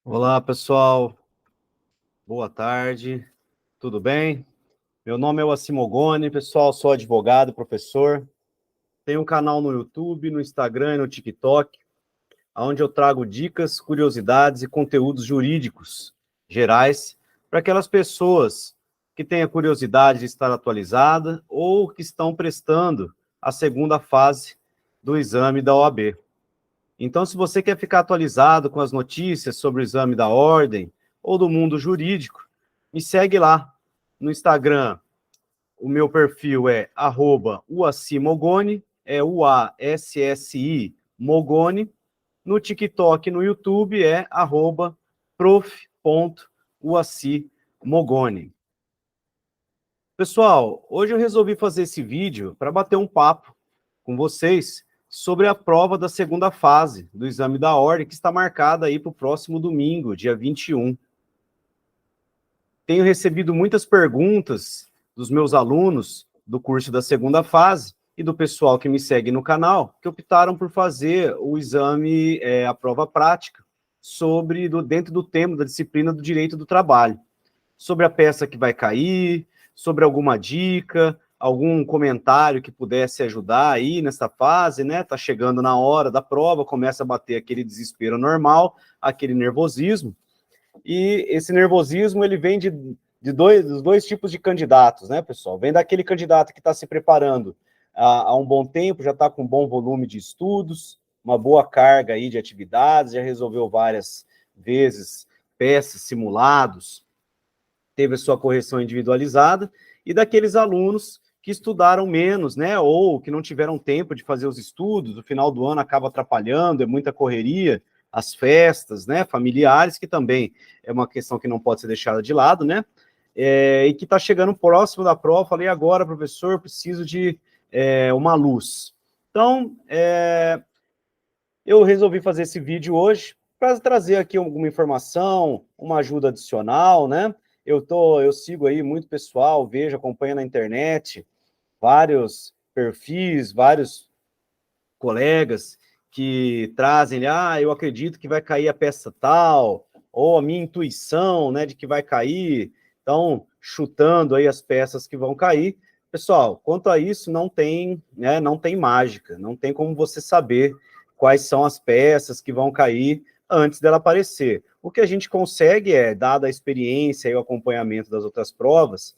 Olá, pessoal. Boa tarde. Tudo bem? Meu nome é Wassim Mogoni, pessoal. Sou advogado, professor. Tenho um canal no YouTube, no Instagram e no TikTok, onde eu trago dicas, curiosidades e conteúdos jurídicos gerais para aquelas pessoas que têm a curiosidade de estar atualizada ou que estão prestando a segunda fase do exame da OAB. Então, se você quer ficar atualizado com as notícias sobre o exame da ordem ou do mundo jurídico, me segue lá no Instagram. O meu perfil é @uassimogoni, é UASSI Mogoni. No TikTok e no YouTube é @prof.uassimogoni. Pessoal, hoje eu resolvi fazer esse vídeo para bater um papo com vocês sobre a prova da segunda fase do exame da ordem, que está marcada aí para o próximo domingo, dia 21. Tenho recebido muitas perguntas dos meus alunos do curso da segunda fase e do pessoal que me segue no canal, que optaram por fazer o exame, a prova prática, dentro do tema da disciplina do direito do trabalho, sobre a peça que vai cair, sobre alguma dica, algum comentário que pudesse ajudar aí nessa fase, né? Tá chegando na hora da prova, começa a bater aquele desespero normal, aquele nervosismo, e esse nervosismo, ele vem dos dois tipos de candidatos, né, pessoal? Vem daquele candidato que está se preparando há um bom tempo, já está com um bom volume de estudos, uma boa carga aí de atividades, já resolveu várias vezes peças, simulados, teve a sua correção individualizada, e daqueles alunos que estudaram menos, né, ou que não tiveram tempo de fazer os estudos, o final do ano acaba atrapalhando, é muita correria, as festas, né, familiares, que também é uma questão que não pode ser deixada de lado, né, e que está chegando próximo da prova. Falei, agora, professor, preciso de uma luz. Então, eu resolvi fazer esse vídeo hoje para trazer aqui alguma informação, uma ajuda adicional, né? Eu sigo aí muito pessoal, vejo, acompanho na internet, vários perfis, vários colegas que trazem, eu acredito que vai cair a peça tal, ou a minha intuição, né, de que vai cair, então, chutando aí as peças que vão cair. Pessoal, quanto a isso, não tem, né, não tem mágica, não tem como você saber quais são as peças que vão cair antes dela aparecer. O que a gente consegue dada a experiência e o acompanhamento das outras provas,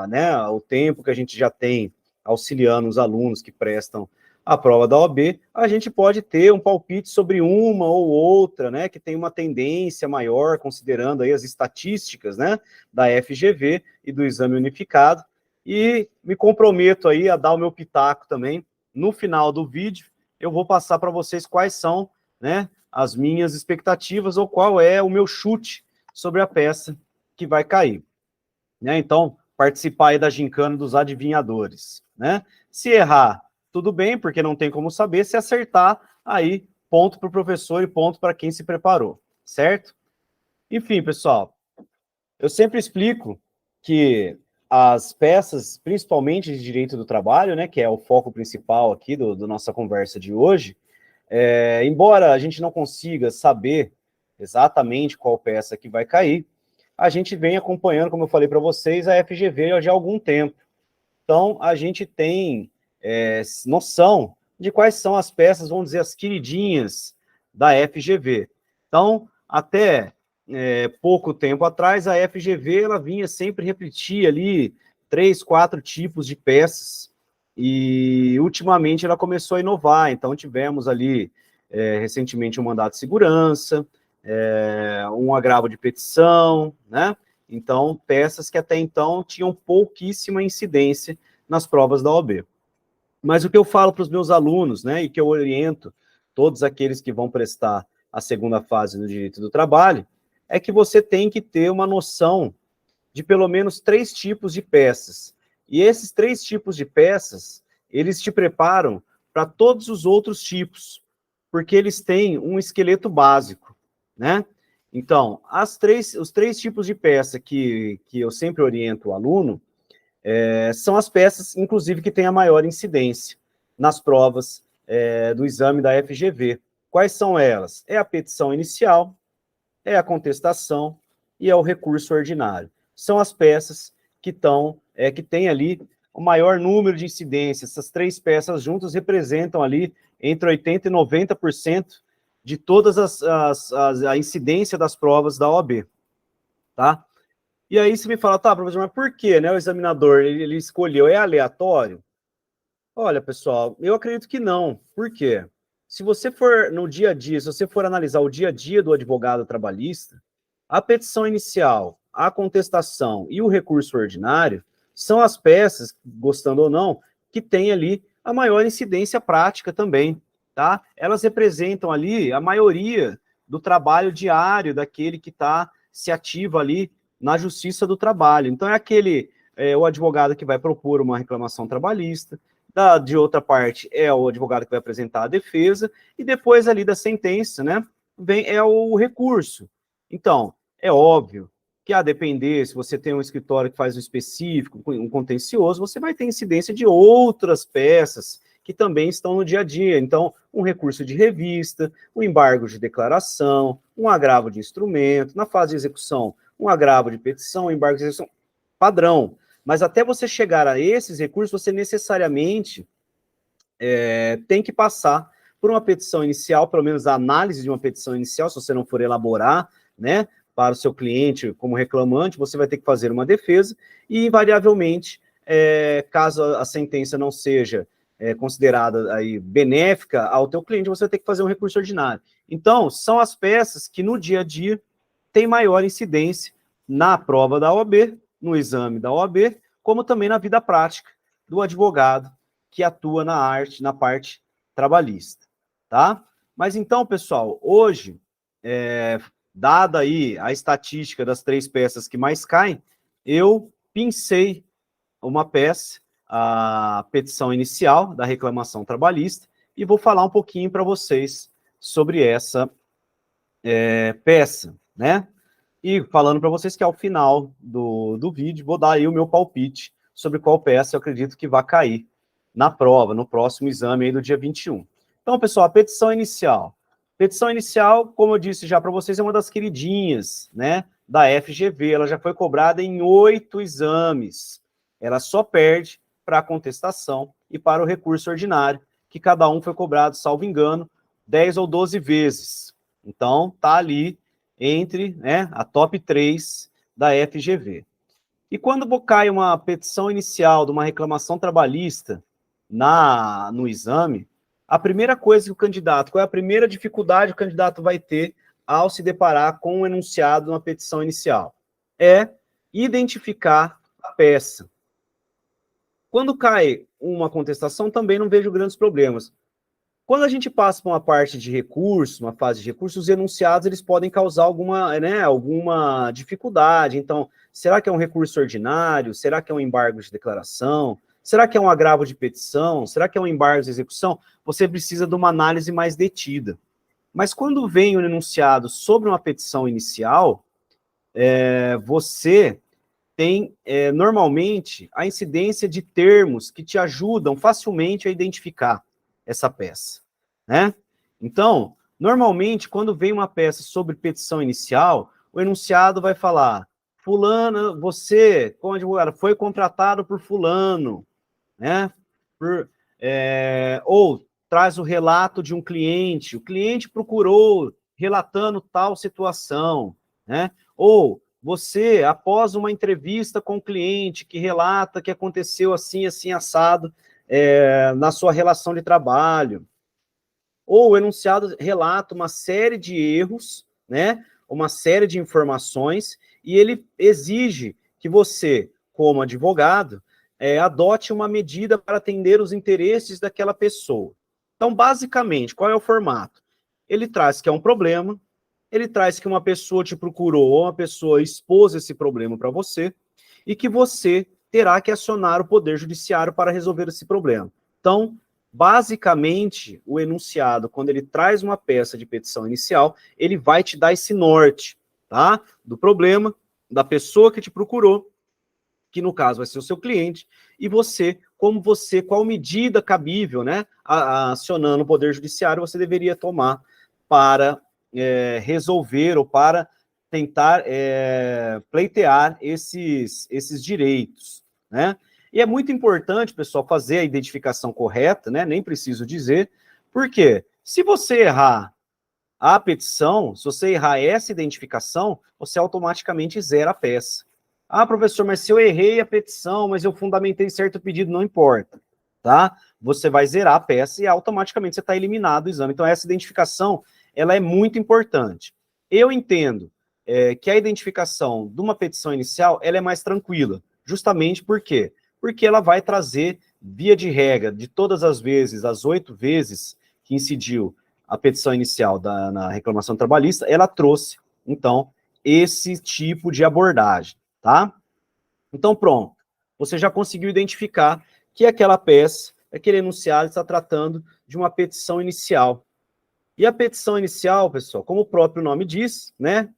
né, o tempo que a gente já tem auxiliando os alunos que prestam a prova da OAB, a gente pode ter um palpite sobre uma ou outra, né, que tem uma tendência maior, considerando aí as estatísticas, né, da FGV e do exame unificado, e me comprometo aí a dar o meu pitaco também. No final do vídeo, eu vou passar para vocês quais são, né, as minhas expectativas ou qual é o meu chute sobre a peça que vai cair, né? Então, participar aí da gincana dos adivinhadores, né? Se errar, tudo bem, porque não tem como saber. Se acertar, aí ponto para o professor e ponto para quem se preparou, certo? Enfim, pessoal, eu sempre explico que as peças, principalmente de direito do trabalho, né, que é o foco principal aqui da nossa conversa de hoje, embora a gente não consiga saber exatamente qual peça que vai cair, a gente vem acompanhando, como eu falei para vocês, a FGV já há algum tempo. Então, a gente tem noção de quais são as peças, vamos dizer, as queridinhas da FGV. Então, até pouco tempo atrás, a FGV ela vinha sempre repetir ali 3, 4 tipos de peças, e ultimamente ela começou a inovar. Então, tivemos ali recentemente um mandado de segurança, um agravo de petição, né? Então, peças que até então tinham pouquíssima incidência nas provas da OAB. Mas o que eu falo para os meus alunos, né, e que eu oriento todos aqueles que vão prestar a segunda fase do direito do trabalho, é que você tem que ter uma noção de pelo menos 3 tipos de peças. E esses 3 tipos de peças, eles te preparam para todos os outros tipos, porque eles têm um esqueleto básico, né? Então, os 3 tipos de peça que eu sempre oriento o aluno são as peças, inclusive, que têm a maior incidência nas provas do exame da FGV. Quais são elas? É a petição inicial, é a contestação e é o recurso ordinário. São as peças que têm ali o maior número de incidências. Essas três peças juntas representam ali entre 80% e 90% de todas a incidência das provas da OAB, tá? E aí você me fala, tá, professor, mas por quê, né? O examinador, ele escolheu, é aleatório? Olha, pessoal, eu acredito que não. Por quê? Se você for no dia a dia, se você for analisar o dia a dia do advogado trabalhista, a petição inicial, a contestação e o recurso ordinário são as peças, gostando ou não, que têm ali a maior incidência prática também, tá? Elas representam ali a maioria do trabalho diário daquele que se ativa ali na justiça do trabalho. Então, o advogado que vai propor uma reclamação trabalhista, de outra parte, é o advogado que vai apresentar a defesa, e depois ali da sentença, né, é o recurso. Então, é óbvio que, a depender, se você tem um escritório que faz um específico, um contencioso, você vai ter incidência de outras peças que também estão no dia a dia. Então, um recurso de revista, um embargo de declaração, um agravo de instrumento, na fase de execução, um agravo de petição, um embargo de execução, padrão. Mas até você chegar a esses recursos, você necessariamente tem que passar por uma petição inicial, pelo menos a análise de uma petição inicial, se você não for elaborar, né, para o seu cliente como reclamante, você vai ter que fazer uma defesa e, invariavelmente, caso a sentença não seja considerada aí benéfica ao teu cliente, você vai ter que fazer um recurso ordinário. Então, são as peças que no dia a dia têm maior incidência na prova da OAB, no exame da OAB, como também na vida prática do advogado que atua na parte trabalhista, tá? Mas então, pessoal, hoje, dada aí a estatística das três peças que mais caem, eu pincei uma peça, a petição inicial da reclamação trabalhista, e vou falar um pouquinho para vocês sobre essa peça, né? E falando para vocês que ao final do vídeo, vou dar aí o meu palpite sobre qual peça eu acredito que vai cair na prova, no próximo exame aí do dia 21. Então, pessoal, a petição inicial. Petição inicial, como eu disse já para vocês, é uma das queridinhas, né, da FGV. Ela já foi cobrada em 8 exames. Ela só perde para a contestação e para o recurso ordinário, que cada um foi cobrado, salvo engano, 10 ou 12 vezes. Então, tá ali entre, né, a top 3 da FGV. E quando cai uma petição inicial de uma reclamação trabalhista no exame, a primeira coisa que o candidato, qual é a primeira dificuldade que o candidato vai ter ao se deparar com o enunciado de uma petição inicial? É identificar a peça. Quando cai uma contestação, também não vejo grandes problemas. Quando a gente passa para uma parte de recurso, uma fase de recurso, os enunciados eles podem causar alguma dificuldade. Então, será que é um recurso ordinário? Será que é um embargo de declaração? Será que é um agravo de petição? Será que é um embargo de execução? Você precisa de uma análise mais detida. Mas quando vem o enunciado sobre uma petição inicial, você tem, normalmente, a incidência de termos que te ajudam facilmente a identificar essa peça, né? Então, normalmente, quando vem uma peça sobre petição inicial, o enunciado vai falar, fulano, você, como advogado, foi contratado por fulano, né? Ou traz o relato de um cliente, o cliente procurou relatando tal situação, né? Ou você, após uma entrevista com o cliente que relata que aconteceu assim, assim, assado, na sua relação de trabalho. Ou o enunciado relata uma série de erros, né? Uma série de informações, e ele exige que você, como advogado, adote uma medida para atender os interesses daquela pessoa. Então, basicamente, qual é o formato? Ele traz que é um problema, ele traz que uma pessoa te procurou, ou uma pessoa expôs esse problema para você, e que você terá que acionar o Poder Judiciário para resolver esse problema. Então, basicamente, o enunciado, quando ele traz uma peça de petição inicial, ele vai te dar esse norte, tá? Do problema, da pessoa que te procurou, que no caso vai ser o seu cliente, e qual medida cabível, né, acionando o Poder Judiciário, você deveria tomar para resolver ou para tentar pleitear esses direitos, né? E é muito importante, pessoal, fazer a identificação correta, né? Nem preciso dizer, porque se você errar a petição, se você errar essa identificação, você automaticamente zera a peça. Ah, professor, mas se eu errei a petição, mas eu fundamentei certo pedido, não importa, tá? Você vai zerar a peça e automaticamente você está eliminado do exame. Então, essa identificação, ela é muito importante. Eu entendo que a identificação de uma petição inicial, ela é mais tranquila, justamente por quê? Porque ela vai trazer, via de regra, de todas as vezes, as 8 vezes que incidiu a petição inicial na reclamação trabalhista, ela trouxe, então, esse tipo de abordagem, tá? Então, pronto. Você já conseguiu identificar que aquela peça, aquele enunciado está tratando de uma petição inicial. E a petição inicial, pessoal, como o próprio nome diz, né?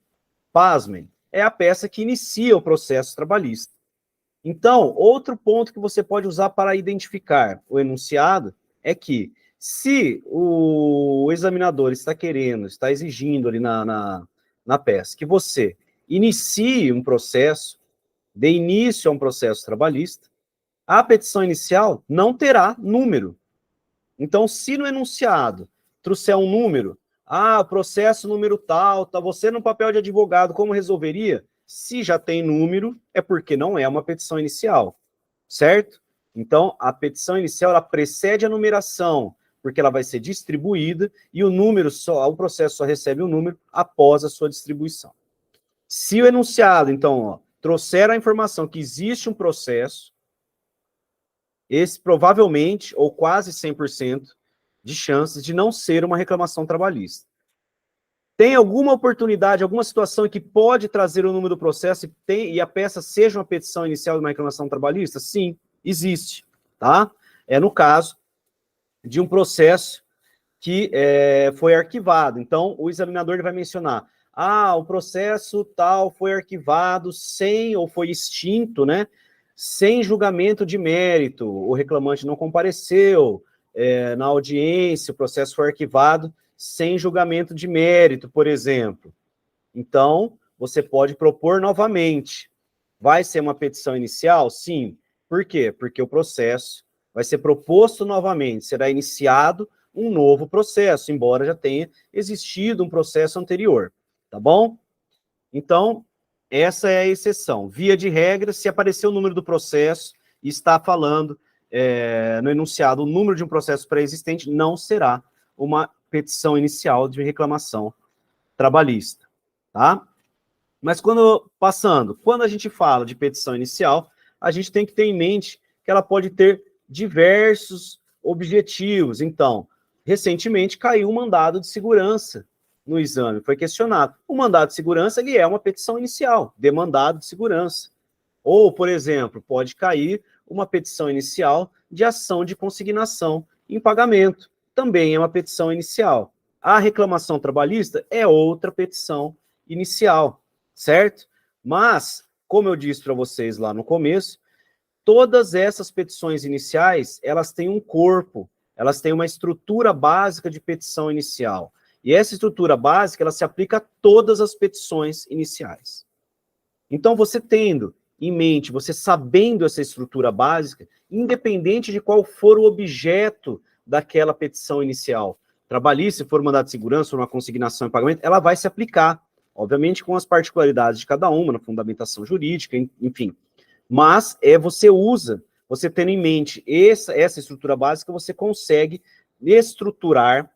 Pasmem, é a peça que inicia o processo trabalhista. Então, outro ponto que você pode usar para identificar o enunciado é que, se o examinador está querendo, está exigindo ali na peça, que você inicie um processo, dê início a um processo trabalhista, a petição inicial não terá número. Então, se no enunciado trouxer um número, o processo número tal, tá você no papel de advogado, como resolveria? Se já tem número, é porque não é uma petição inicial, certo? Então, a petição inicial, ela precede a numeração, porque ela vai ser distribuída, e o processo só recebe o número após a sua distribuição. Se o enunciado, então, trouxer a informação que existe um processo, esse provavelmente, ou quase 100%, de chances de não ser uma reclamação trabalhista. Tem alguma oportunidade, alguma situação que pode trazer o número do processo e a peça seja uma petição inicial de uma reclamação trabalhista? Sim, existe, tá? É no caso de um processo que foi arquivado. Então, o examinador ele vai mencionar, o processo tal foi arquivado sem, ou foi extinto, né? Sem julgamento de mérito, o reclamante não compareceu na audiência, o processo foi arquivado sem julgamento de mérito, por exemplo. Então, você pode propor novamente. Vai ser uma petição inicial? Sim. Por quê? Porque o processo vai ser proposto novamente, será iniciado um novo processo, embora já tenha existido um processo anterior, tá bom? Então, essa é a exceção. Via de regra, se aparecer o número do processo e está falando no enunciado o número de um processo pré-existente, não será uma petição inicial de reclamação trabalhista, tá? Mas quando a gente fala de petição inicial, a gente tem que ter em mente que ela pode ter diversos objetivos. Então, recentemente caiu um mandado de segurança no exame, foi questionado. O mandado de segurança, ele é uma petição inicial, demandado de segurança. Ou, por exemplo, pode cair uma petição inicial de ação de consignação em pagamento. Também é uma petição inicial. A reclamação trabalhista é outra petição inicial, certo? Mas, como eu disse para vocês lá no começo, todas essas petições iniciais, elas têm um corpo, elas têm uma estrutura básica de petição inicial. E essa estrutura básica, ela se aplica a todas as petições iniciais. Então, você tendo em mente, você sabendo essa estrutura básica, independente de qual for o objeto daquela petição inicial, trabalhista, se for mandado de segurança, ou uma consignação em pagamento, ela vai se aplicar, obviamente com as particularidades de cada uma, na fundamentação jurídica, enfim. Mas você tendo em mente essa estrutura básica, você consegue estruturar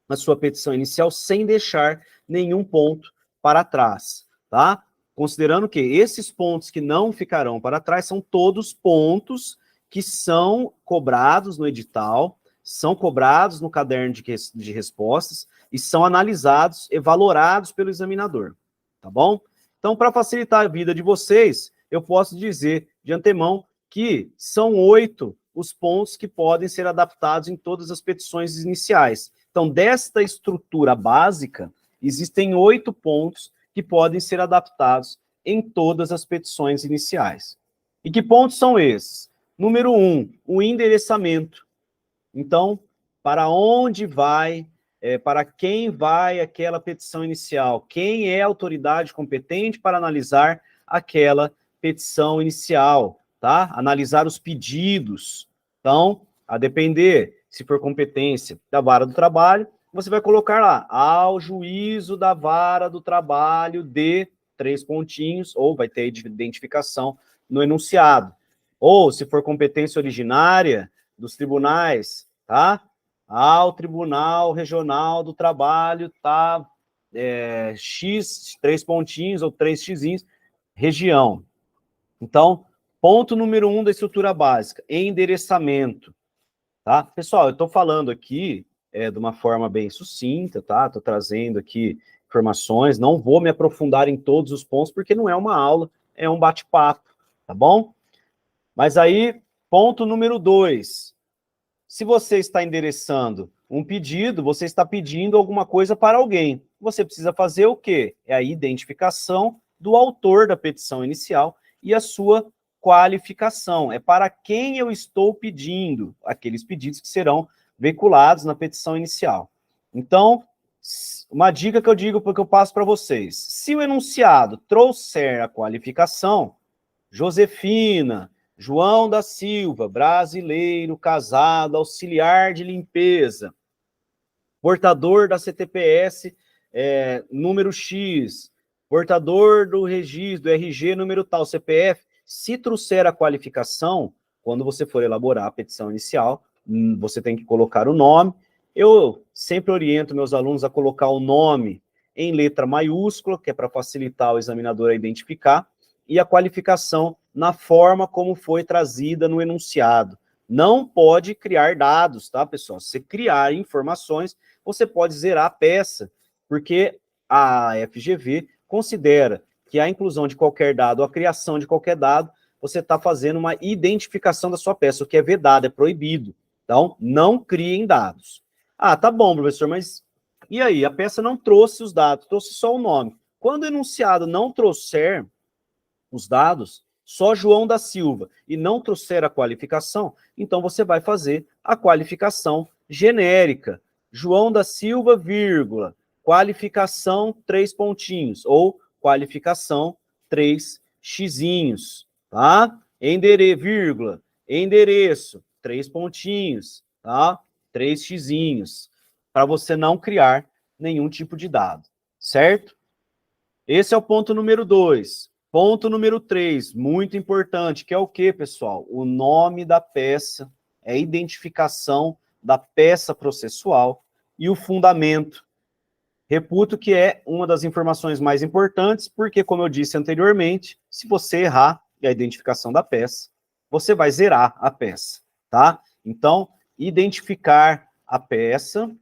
a sua petição inicial sem deixar nenhum ponto para trás, tá? Considerando que esses pontos que não ficarão para trás são todos pontos que são cobrados no edital, são cobrados no caderno de respostas e são analisados e valorados pelo examinador, tá bom? Então, para facilitar a vida de vocês, eu posso dizer de antemão que são 8 os pontos que podem ser adaptados em todas as petições iniciais. Então, desta estrutura básica, existem 8 pontos que podem ser adaptados em todas as petições iniciais. E que pontos são esses? Número 1, o endereçamento. Então, para onde vai para quem vai aquela petição inicial, quem é a autoridade competente para analisar aquela petição inicial, tá? Analisar os pedidos. Então, a depender, se for competência da vara do trabalho, você vai colocar lá, ao juízo da vara do trabalho de 3 pontinhos, ou vai ter identificação no enunciado. Ou, se for competência originária dos tribunais, tá? Ao Tribunal Regional do Trabalho, tá? X, 3 pontinhos ou 3 x's, região. Então, ponto número 1 da estrutura básica, endereçamento. Tá? Pessoal, eu estou falando aqui de uma forma bem sucinta, tá? Estou trazendo aqui informações, não vou me aprofundar em todos os pontos, porque não é uma aula, é um bate-papo, tá bom? Mas aí, ponto número 2. Se você está endereçando um pedido, você está pedindo alguma coisa para alguém. Você precisa fazer o quê? É a identificação do autor da petição inicial e a sua qualificação. É para quem eu estou pedindo, aqueles pedidos que serão veiculados na petição inicial. Então, uma dica que eu digo, porque eu passo para vocês. Se o enunciado trouxer a qualificação, Josefina, João da Silva, brasileiro, casado, auxiliar de limpeza, portador da CTPS número X, portador do registro, do RG número tal, CPF, se trouxer a qualificação, quando você for elaborar a petição inicial, você tem que colocar o nome. Eu sempre oriento meus alunos a colocar o nome em letra maiúscula, que é para facilitar o examinador a identificar, e a qualificação na forma como foi trazida no enunciado. Não pode criar dados, tá, pessoal? Se você criar informações, você pode zerar a peça, porque a FGV considera que a inclusão de qualquer dado, a criação de qualquer dado, você está fazendo uma identificação da sua peça, o que é vedado, é proibido. Então, não criem dados. Ah, tá bom, professor, mas e aí? A peça não trouxe os dados, trouxe só o nome. Quando o enunciado não trouxer os dados, só João da Silva, e não trouxer a qualificação, então você vai fazer a qualificação genérica. João da Silva, vírgula, qualificação 3 pontinhos, ou qualificação 3 xizinhos, tá? Vírgula, endereço, 3 pontinhos, tá? 3 xizinhos, para você não criar nenhum tipo de dado, certo? Esse é o ponto número 2. Ponto número 3, muito importante, que é o quê, pessoal? O nome da peça, é a identificação da peça processual e o fundamento. Reputo que é uma das informações mais importantes, porque, como eu disse anteriormente, se você errar a identificação da peça, você vai zerar a peça, tá? Então, identificar a peça.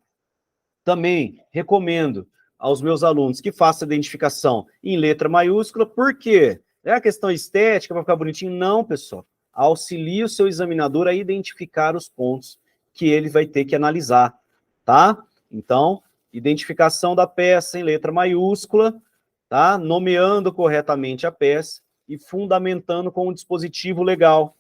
Também recomendo aos meus alunos que façam a identificação em letra maiúscula, por quê? É a questão estética, para ficar bonitinho? Não, pessoal. Auxilie o seu examinador a identificar os pontos que ele vai ter que analisar, tá? Então, identificação da peça em letra maiúscula, tá? Nomeando corretamente a peça e fundamentando com um dispositivo legal,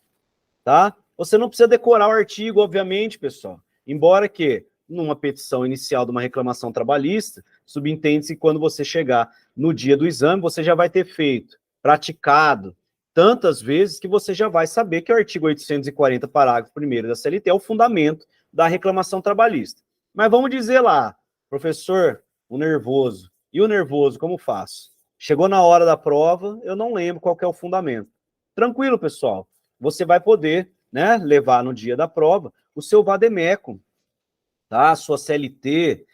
tá? Você não precisa decorar o artigo, obviamente, pessoal. Embora que, numa petição inicial de uma reclamação trabalhista, subentende-se que quando você chegar no dia do exame, você já vai ter feito, praticado, tantas vezes que você já vai saber que o artigo 840, parágrafo 1º da CLT é o fundamento da reclamação trabalhista. Mas vamos dizer lá, professor, o nervoso. E o nervoso, como faço? Chegou na hora da prova, eu não lembro qual que é o fundamento. Tranquilo, pessoal. Você vai poder, né, levar no dia da prova o seu vademecum, tá? A sua CLT,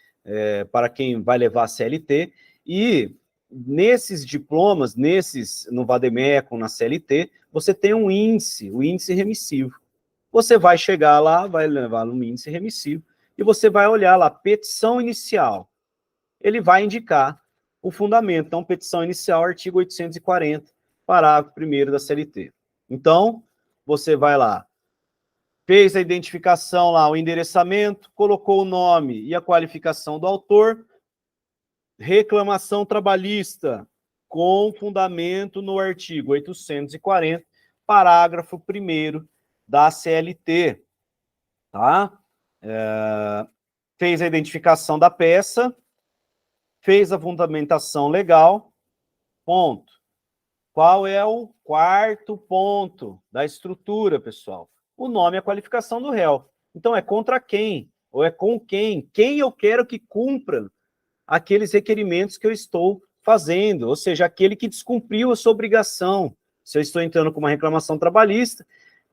para quem vai levar a CLT, e nesses diplomas, no vademecum, na CLT, você tem um índice, o índice remissivo. Você vai chegar lá, vai levar no índice remissivo, e você vai olhar lá, petição inicial. Ele vai indicar o fundamento. Então, petição inicial, artigo 840, parágrafo 1º da CLT. Então, você vai lá, fez a identificação lá, o endereçamento, colocou o nome e a qualificação do autor, reclamação trabalhista, com fundamento no artigo 840, parágrafo 1º da CLT, tá? fez a identificação da peça, fez a fundamentação legal, ponto. Qual é o quarto ponto da estrutura, pessoal? O nome e a qualificação do réu. Então, é contra quem? Ou é com quem? Quem eu quero que cumpra aqueles requerimentos que eu estou fazendo, ou seja, aquele que descumpriu a sua obrigação. Se eu estou entrando com uma reclamação trabalhista,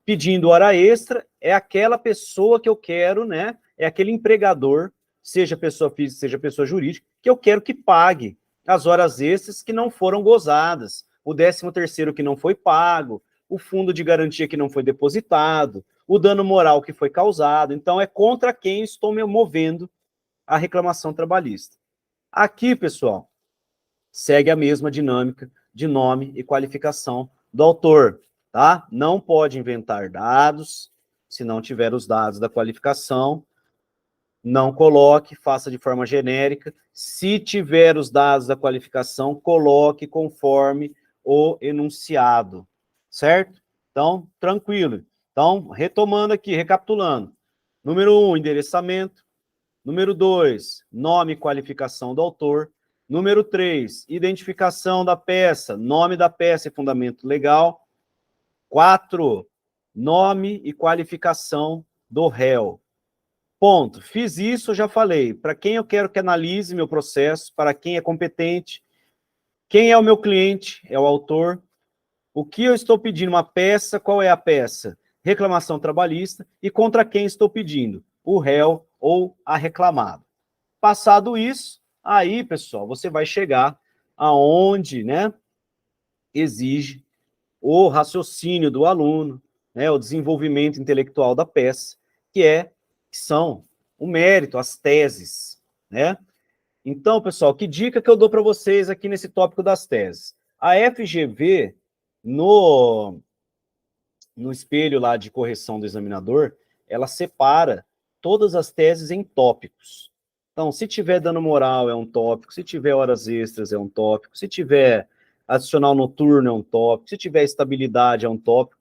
pedindo hora extra, é aquela pessoa que eu quero, né? É aquele empregador, seja pessoa física, seja pessoa jurídica, que eu quero que pague as horas extras que não foram gozadas, o 13º que não foi pago, o fundo de garantia que não foi depositado, o dano moral que foi causado. Então, é contra quem estou me movendo a reclamação trabalhista. Aqui, pessoal, segue a mesma dinâmica de nome e qualificação do autor, tá? Não pode inventar dados, se não tiver os dados da qualificação, não coloque, faça de forma genérica. Se tiver os dados da qualificação, coloque conforme o enunciado, certo? Então, tranquilo. Então, retomando aqui, recapitulando. Número 1, endereçamento. Número 2, nome e qualificação do autor. Número 3, identificação da peça, nome da peça e fundamento legal. 4, nome e qualificação do réu. Ponto. Fiz isso, já falei. Para quem eu quero que analise meu processo, para quem é competente, quem é o meu cliente, é o autor. O que eu estou pedindo? Uma peça, qual é a peça? Reclamação trabalhista. E contra quem estou pedindo? O réu ou a reclamada. Passado isso, aí, pessoal, você vai chegar aonde, né, exige o raciocínio do aluno, né, o desenvolvimento intelectual da peça, que são o mérito, as teses, né? Então, pessoal, que dica que eu dou para vocês aqui nesse tópico das teses? A FGV, no espelho lá de correção do examinador, ela separa todas as teses em tópicos. Então, se tiver dano moral é um tópico, se tiver horas extras é um tópico, se tiver adicional noturno é um tópico, se tiver estabilidade é um tópico.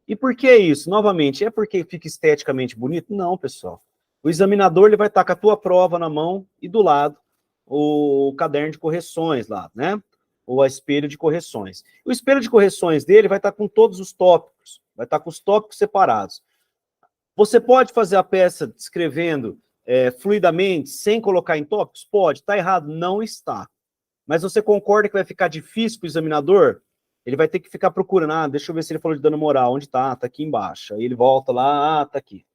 E por que isso? Novamente, é porque fica esteticamente bonito? Não, pessoal. O examinador ele vai estar com a tua prova na mão e do lado o caderno de correções lá, né? Ou a espelho de correções. O espelho de correções dele vai estar com todos os tópicos, vai estar com os tópicos separados. Você pode fazer a peça descrevendo fluidamente, sem colocar em tópicos? Pode. Está errado? Não está. Mas você concorda que vai ficar difícil para o examinador? Ele vai ter que ficar procurando, deixa eu ver se ele falou de dano moral, onde está? Está aqui embaixo. Aí ele volta lá, está aqui.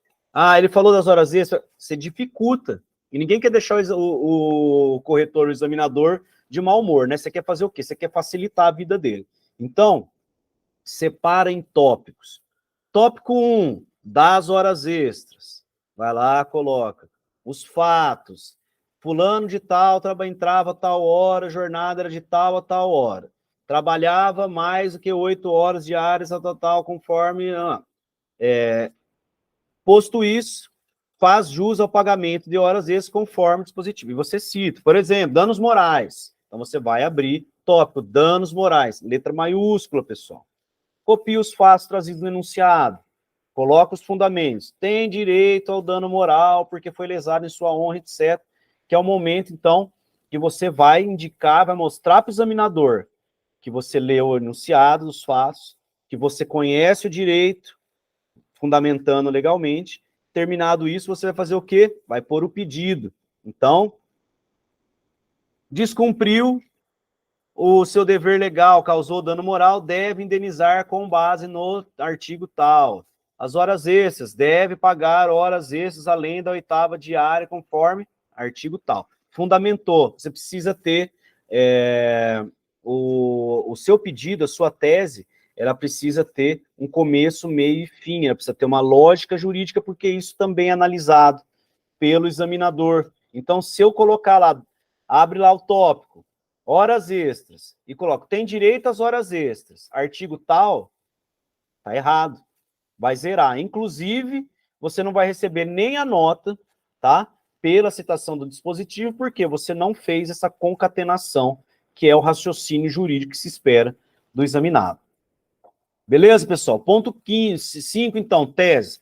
Ele falou das horas extras, você dificulta. E ninguém quer deixar o corretor, o examinador, de mau humor, né? Você quer fazer o quê? Você quer facilitar a vida dele. Então, separa em tópicos. Tópico 1, das horas extras. Vai lá, coloca. Os fatos. Fulano de tal entrava a tal hora, a jornada era de tal a tal hora. Trabalhava mais do que 8 horas diárias, tal, conforme... Posto isso, faz jus ao pagamento de horas extras conforme o dispositivo. E você cita, por exemplo, danos morais. Então, você vai abrir tópico, danos morais, letra maiúscula, pessoal. Copia os fatos trazidos no enunciado. Coloca os fundamentos. Tem direito ao dano moral porque foi lesado em sua honra, etc. Que é o momento, então, que você vai indicar, vai mostrar para o examinador que você leu o enunciado dos fatos, que você conhece o direito, fundamentando legalmente. Terminado isso, você vai fazer o quê? Vai pôr o pedido. Então, descumpriu o seu dever legal, causou dano moral, deve indenizar com base no artigo tal. As horas extras, deve pagar horas extras além da 8ª diária, conforme artigo tal. Fundamentou, você precisa ter o seu pedido, a sua tese, ela precisa ter um começo, meio e fim, ela precisa ter uma lógica jurídica, porque isso também é analisado pelo examinador. Então, se eu colocar lá, abre lá o tópico, horas extras, e coloco, tem direito às horas extras, artigo tal, tá errado, vai zerar. Inclusive, você não vai receber nem a nota, tá? Pela citação do dispositivo, porque você não fez essa concatenação, que é o raciocínio jurídico que se espera do examinado. Beleza, pessoal? Ponto 5, então, tese.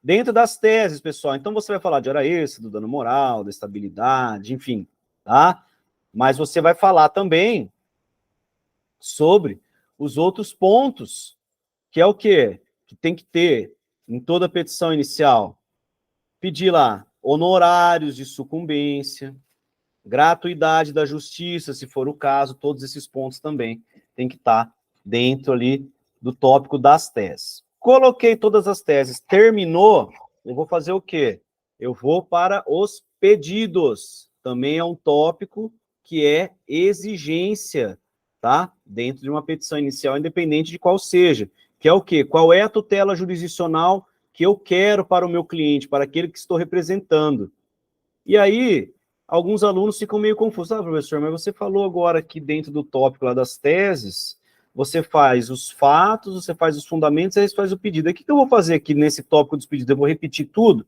dentro das teses, pessoal. Então, você vai falar de hora extra, do dano moral, da estabilidade, enfim, tá? Mas você vai falar também sobre os outros pontos, que é o quê? Que tem que ter em toda petição inicial. Pedir lá honorários de sucumbência, gratuidade da justiça, se for o caso, todos esses pontos também tem que estar dentro ali do tópico das teses. Coloquei todas as teses, terminou, eu vou fazer o quê? Eu vou para os pedidos. Também é um tópico que é exigência, tá? Dentro de uma petição inicial, independente de qual seja. Que é o quê? Qual é a tutela jurisdicional que eu quero para o meu cliente, para aquele que estou representando? E aí, alguns alunos ficam meio confusos. Ah, professor, mas você falou agora que dentro do tópico lá das teses, você faz os fatos, você faz os fundamentos, aí você faz o pedido. O que eu vou fazer aqui nesse tópico dos pedidos? Eu vou repetir tudo?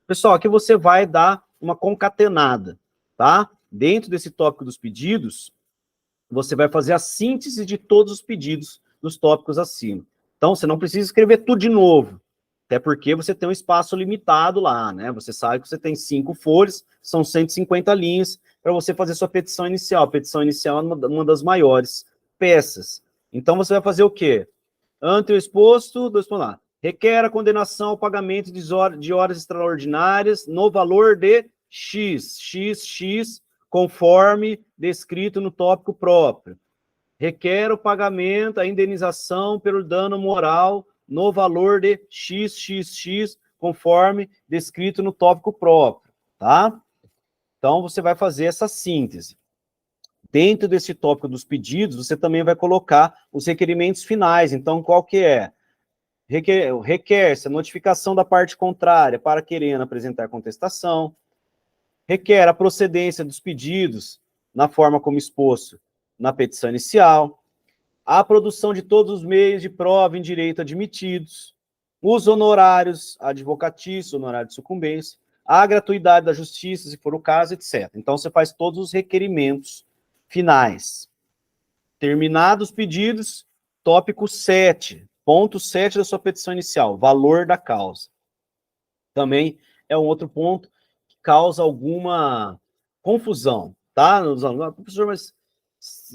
Pessoal, aqui você vai dar uma concatenada, tá? Dentro desse tópico dos pedidos, você vai fazer a síntese de todos os pedidos dos tópicos acima. Então, você não precisa escrever tudo de novo, até porque você tem um espaço limitado lá, né? Você sabe que você tem 5 folhas, são 150 linhas para você fazer sua petição inicial. A petição inicial é uma das maiores peças. Então, você vai fazer o quê? Ante o exposto, lá, requer a condenação ao pagamento de horas extraordinárias no valor de X, conforme descrito no tópico próprio. Requer o pagamento, a indenização pelo dano moral no valor de XXX, conforme descrito no tópico próprio, tá? Então, você vai fazer essa síntese. Dentro desse tópico dos pedidos, você também vai colocar os requerimentos finais. Então, qual que é? Requer-se a notificação da parte contrária para querendo apresentar contestação, requer a procedência dos pedidos na forma como exposto na petição inicial, a produção de todos os meios de prova em direito admitidos, os honorários advocatícios, honorário de sucumbência, a gratuidade da justiça, se for o caso, etc. Então, você faz todos os requerimentos finais. Terminados os pedidos, tópico 7, ponto 7 da sua petição inicial, valor da causa. Também é um outro ponto que causa alguma confusão, tá? Professor, mas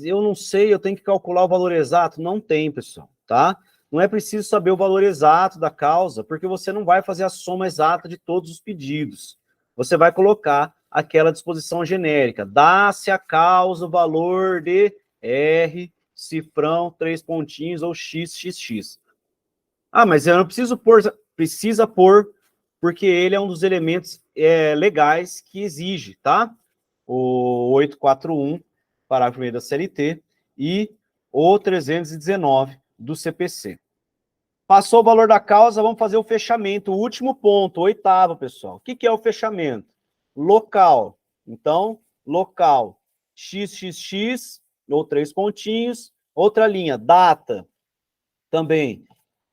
eu não sei, eu tenho que calcular o valor exato. Não tem, pessoal, tá? Não é preciso saber o valor exato da causa, porque você não vai fazer a soma exata de todos os pedidos. Você vai colocar aquela disposição genérica. Dá-se a causa o valor de R, cifrão, 3 pontinhos ou XXX. Ah, mas eu não preciso pôr, precisa pôr, porque ele é um dos elementos legais que exige, tá? O 841, parágrafo 1º da CLT, e o 319 do CPC. Passou o valor da causa, vamos fazer o fechamento. O último ponto, o 8º, pessoal. O que é o fechamento? Local. Então, local, XXX, ou 3 pontinhos. Outra linha, data. Também,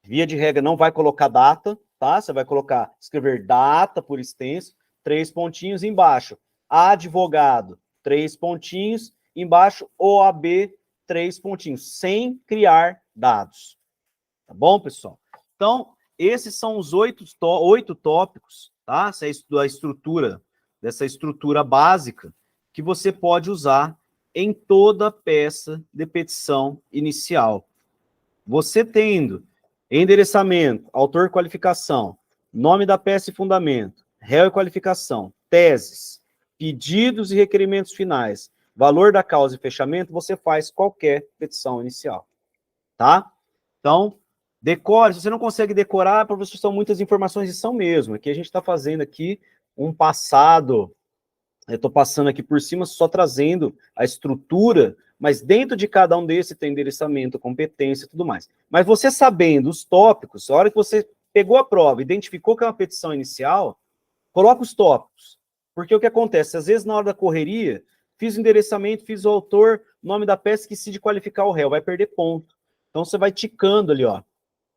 via de regra, não vai colocar data, tá? Você vai colocar, escrever data por extenso, 3 pontinhos embaixo. Advogado, 3 pontinhos, embaixo, OAB, 3 pontinhos, sem criar dados. Tá bom, pessoal? Então, esses são os 8 tópicos, tá? Essa é a estrutura, dessa estrutura básica, que você pode usar em toda peça de petição inicial. Você tendo endereçamento, autor e qualificação, nome da peça e fundamento, réu e qualificação, teses, pedidos e requerimentos finais, valor da causa e fechamento, você faz qualquer petição inicial, tá? Então, decore. Se você não consegue decorar, professor, são muitas informações e são mesmo. Aqui a gente está fazendo aqui um passado, eu estou passando aqui por cima, só trazendo a estrutura, mas dentro de cada um desses tem endereçamento, competência e tudo mais. Mas você sabendo os tópicos, a hora que você pegou a prova, identificou que é uma petição inicial, coloca os tópicos. Porque o que acontece? Às vezes, na hora da correria, fiz o endereçamento, fiz o autor, nome da peça, esqueci de qualificar o réu, vai perder ponto. Então, você vai ticando ali, ó,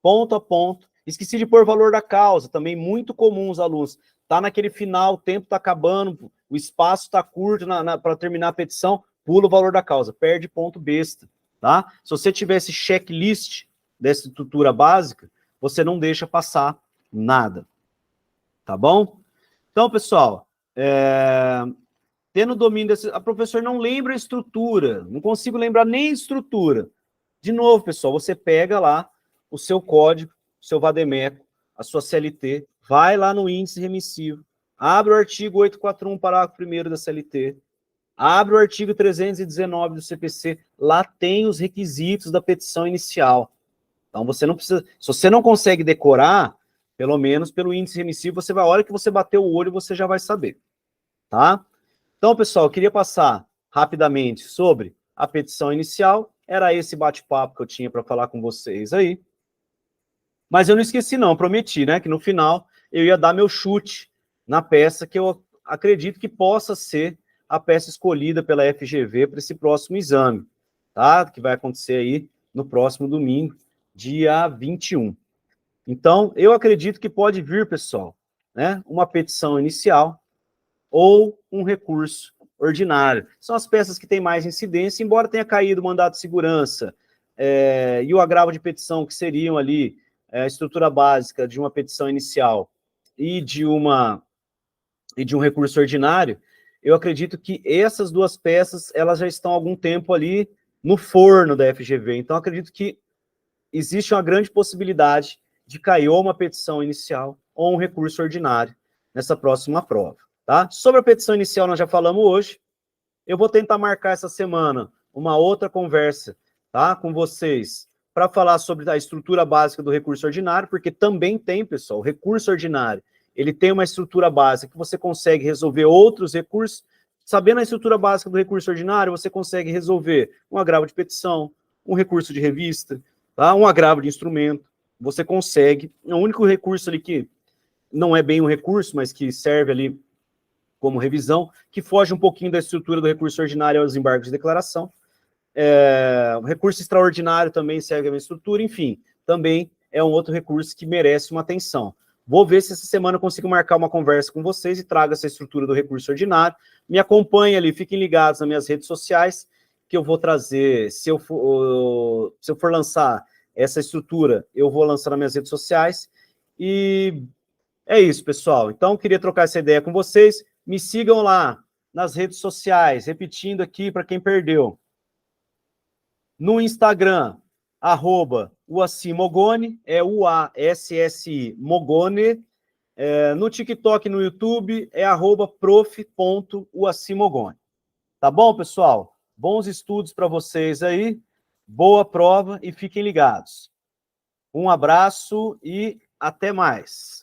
ponto a ponto. Esqueci de pôr o valor da causa, também muito comum os alunos. Tá naquele final, o tempo tá acabando, o espaço tá curto para terminar a petição, pula o valor da causa, perde ponto besta, tá? Se você tivesse checklist dessa estrutura básica, você não deixa passar nada. Tá bom? Então, pessoal, tendo domínio desse... A professora não lembra a estrutura, não consigo lembrar nem a estrutura. De novo, pessoal, você pega lá o seu código, o seu vademécum, a sua CLT, vai lá no índice remissivo, abre o artigo 841, parágrafo 1º da CLT, abre o artigo 319 do CPC, lá tem os requisitos da petição inicial. Então, você não precisa... Se você não consegue decorar, pelo menos pelo índice remissivo, você vai, a hora que você bater o olho, você já vai saber, tá? Então, pessoal, eu queria passar rapidamente sobre a petição inicial. Era esse bate-papo que eu tinha para falar com vocês aí. Mas eu não esqueci, não, prometi, né? Que no final eu ia dar meu chute na peça que eu acredito que possa ser a peça escolhida pela FGV para esse próximo exame, tá? Que vai acontecer aí no próximo domingo, dia 21. Então, eu acredito que pode vir, pessoal, né? Uma petição inicial ou um recurso ordinário. São as peças que têm mais incidência, embora tenha caído o mandado de segurança e o agravo de petição, que seriam ali a estrutura básica de uma petição inicial e de um recurso ordinário, eu acredito que essas duas peças, elas já estão há algum tempo ali no forno da FGV. Então, acredito que existe uma grande possibilidade de cair ou uma petição inicial ou um recurso ordinário nessa próxima prova. Tá? Sobre a petição inicial, nós já falamos hoje. Eu vou tentar marcar essa semana uma outra conversa, tá, com vocês para falar sobre a estrutura básica do recurso ordinário, porque também tem, pessoal, o recurso ordinário, ele tem uma estrutura básica que você consegue resolver outros recursos. Sabendo a estrutura básica do recurso ordinário, você consegue resolver um agravo de petição, um recurso de revista, tá, um agravo de instrumento. Você consegue. É o único recurso ali que não é bem um recurso, mas que serve ali como revisão, que foge um pouquinho da estrutura do recurso ordinário aos embargos de declaração. O recurso extraordinário também serve a mesma estrutura, enfim, também é um outro recurso que merece uma atenção. Vou ver se essa semana eu consigo marcar uma conversa com vocês e trago essa estrutura do recurso ordinário. Me acompanhem ali, fiquem ligados nas minhas redes sociais, que eu vou trazer, se eu for lançar essa estrutura, eu vou lançar nas minhas redes sociais. E é isso, pessoal. Então, queria trocar essa ideia com vocês. Me sigam lá nas redes sociais, repetindo aqui para quem perdeu. No Instagram, @uassimogone, é UASSI Mogone. No TikTok e no YouTube é @prof.uassimogone. Tá bom, pessoal? Bons estudos para vocês aí, boa prova e fiquem ligados. Um abraço e até mais.